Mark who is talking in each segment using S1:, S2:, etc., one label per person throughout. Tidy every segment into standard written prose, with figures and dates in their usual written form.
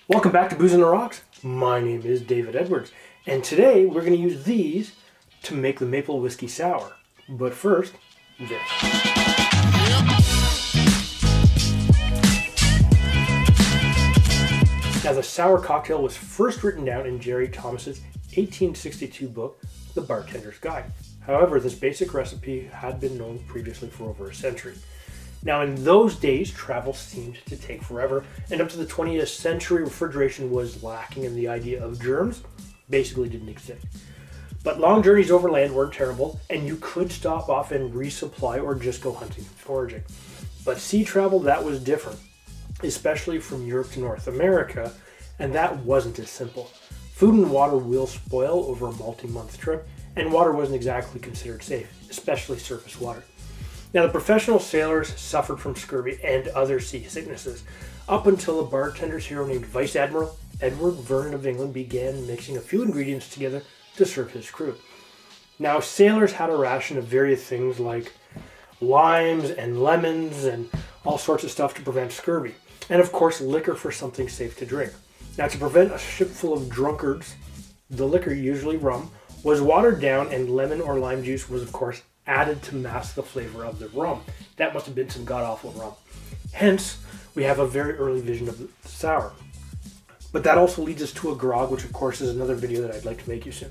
S1: Welcome back to Booze on the Rocks. My name is David Edwards, and today we're going to use these to make the maple whiskey sour. But first, this. Now, the sour cocktail was first written down in Jerry Thomas's 1862 book, The Bartender's Guide. However, this basic recipe had been known previously for over a century. Now, in those days, travel seemed to take forever, and up to the 20th century, refrigeration was lacking, and the idea of germs basically didn't exist. But long journeys overland weren't terrible, and you could stop off and resupply or just go hunting and foraging. But sea travel, that was different, especially from Europe to North America, and that wasn't as simple. Food and water will spoil over a multi-month trip, and water wasn't exactly considered safe, especially surface water. Now, the professional sailors suffered from scurvy and other sea sicknesses, up until a bartender's hero named Vice Admiral Edward Vernon of England began mixing a few ingredients together to serve his crew. Now, sailors had a ration of various things like limes and lemons and all sorts of stuff to prevent scurvy, and of course liquor for something safe to drink. Now, to prevent a ship full of drunkards, the liquor, usually rum, was watered down, and lemon or lime juice was of course added to mask the flavor of the rum. That must have been some god-awful rum. Hence, we have a very early vision of the sour. But that also leads us to a grog, which of course is another video that I'd like to make you soon.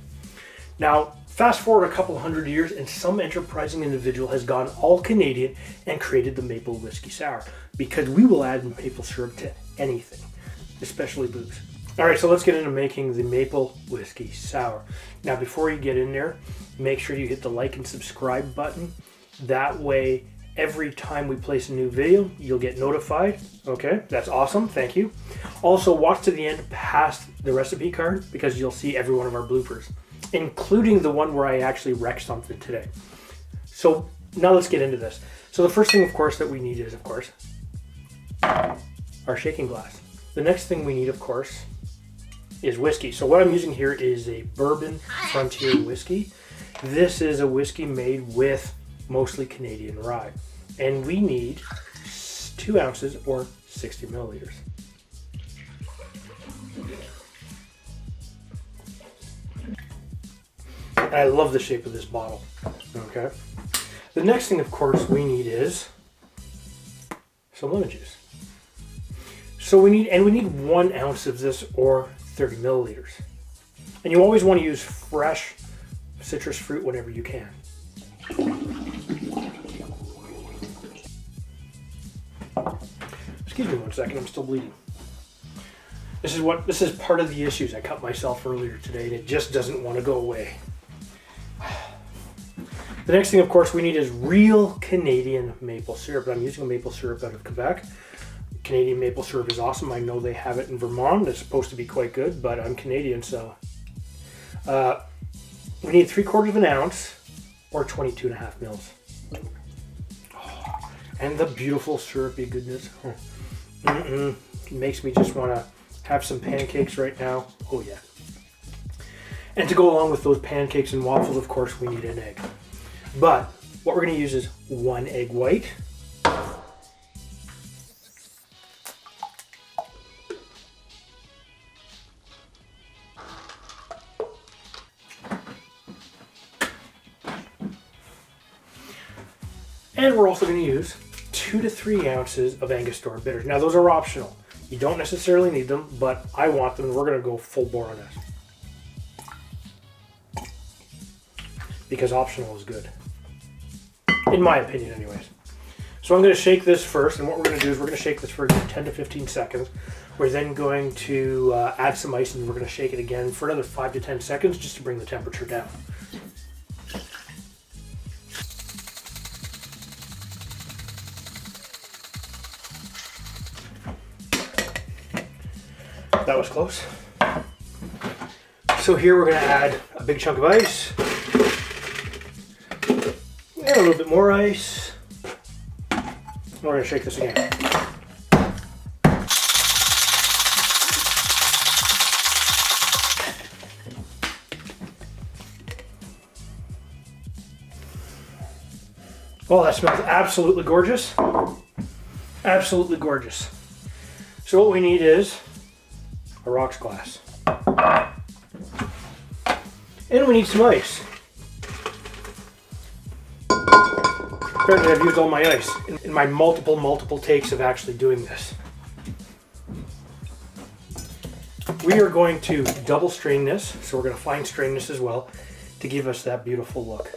S1: Now, fast forward a couple hundred years, and some enterprising individual has gone all Canadian and created the maple whiskey sour, because we will add maple syrup to anything, especially booze. Alright, so let's get into making the maple whiskey sour. Now, before you get in there, make sure you hit the like and subscribe button. That way, every time we place a new video, you'll get notified. Okay, that's awesome. Thank you. Also, watch to the end past the recipe card, because you'll see every one of our bloopers, including the one where I actually wrecked something today. So now let's get into this. So the first thing, of course, that we need is, of course, our shaking glass. The next thing we need, of course, is whiskey. So what I'm using here is a Bourbon Frontier whiskey. This is a whiskey made with mostly Canadian rye. And we need 2 ounces or 60 milliliters. And I love the shape of this bottle. Okay. The next thing, of course, we need is some lemon juice. So we need 1 ounce of this or 30 milliliters. And you always want to use fresh citrus fruit whenever you can. Excuse me 1 second, I'm still bleeding. This is part of the issues. I cut myself earlier today and it just doesn't want to go away. The next thing, of course, we need is real Canadian maple syrup. I'm using a maple syrup out of Quebec. Canadian maple syrup is awesome. I know they have it in Vermont. It's supposed to be quite good, but I'm Canadian, so. We need 3/4 ounce or 22.5 mils. Oh, and the beautiful syrupy goodness. Oh. It makes me just want to have some pancakes right now. Oh yeah. And to go along with those pancakes and waffles, of course, we need an egg. But what we're going to use is 1 egg white. And we're also going to use 2 to 3 ounces of Angostura bitters. Now, those are optional. You don't necessarily need them, but I want them. We're going to go full bore on this, because optional is good, in my opinion anyways. So I'm going to shake this first, and what we're going to do is we're going to shake this for 10 to 15 seconds. We're then going to add some ice, and we're going to shake it again for another 5 to 10 seconds just to bring the temperature down. That was close. So here we're going to add a big chunk of ice. And a little bit more ice. And we're going to shake this again. Oh, that smells absolutely gorgeous. Absolutely gorgeous. So what we need is a rocks glass. And we need some ice. Apparently I've used all my ice in my multiple takes of actually doing this. We are going to double strain this, so we're going to fine strain this as well to give us that beautiful look.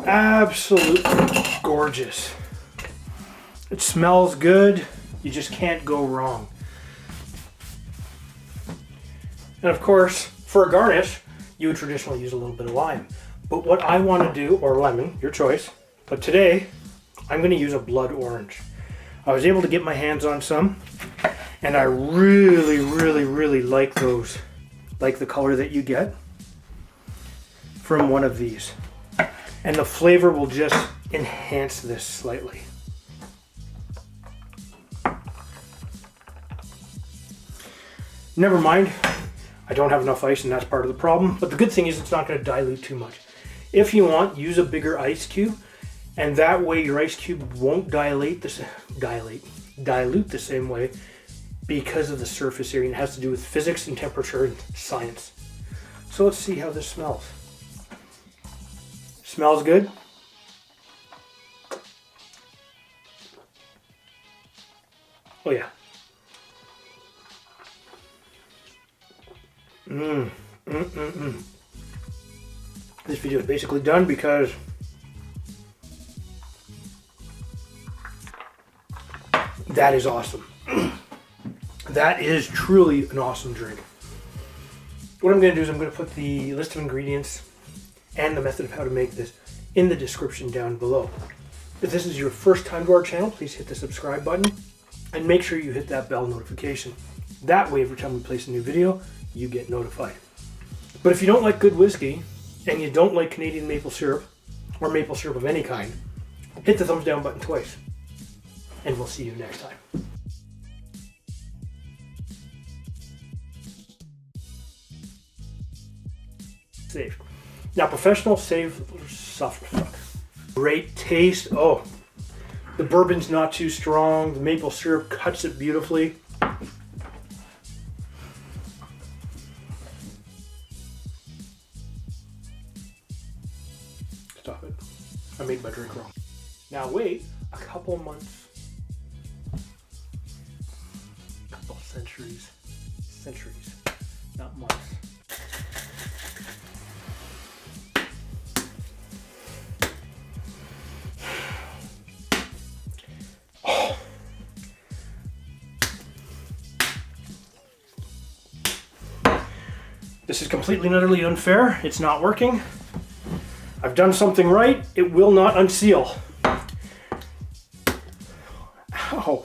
S1: Absolutely gorgeous. It smells good. You just can't go wrong. And of course, for a garnish, you would traditionally use a little bit of lime. But what I want to do, or lemon, your choice, but today I'm going to use a blood orange. I was able to get my hands on some, and I really like those, like the color that you get from one of these. And the flavor will just enhance this slightly. Never mind, I don't have enough ice and that's part of the problem, but the good thing is it's not going to dilute too much. If you want, use a bigger ice cube, and that way your ice cube won't dilute the same way because of the surface area. It has to do with physics and temperature and science. So let's see how this smells. Smells good. Oh yeah. This video is basically done because that is awesome. That is truly an awesome drink. What I'm going to do is I'm going to put the list of ingredients and the method of how to make this in the description down below. If this is your first time to our channel, please hit the subscribe button and make sure you hit that bell notification. That way, every time we place a new video, you get notified. But if you don't like good whiskey and you don't like Canadian maple syrup or maple syrup of any kind, hit the thumbs down button twice. And we'll see you next time. Safe. Now, professional, safe, soft. Great taste. Oh, the bourbon's not too strong. The maple syrup cuts it beautifully. Stop it. I made my drink wrong. Now wait a couple months, couple centuries, not months. This is completely and utterly unfair. It's not working. I've done something right. It will not unseal. Ow.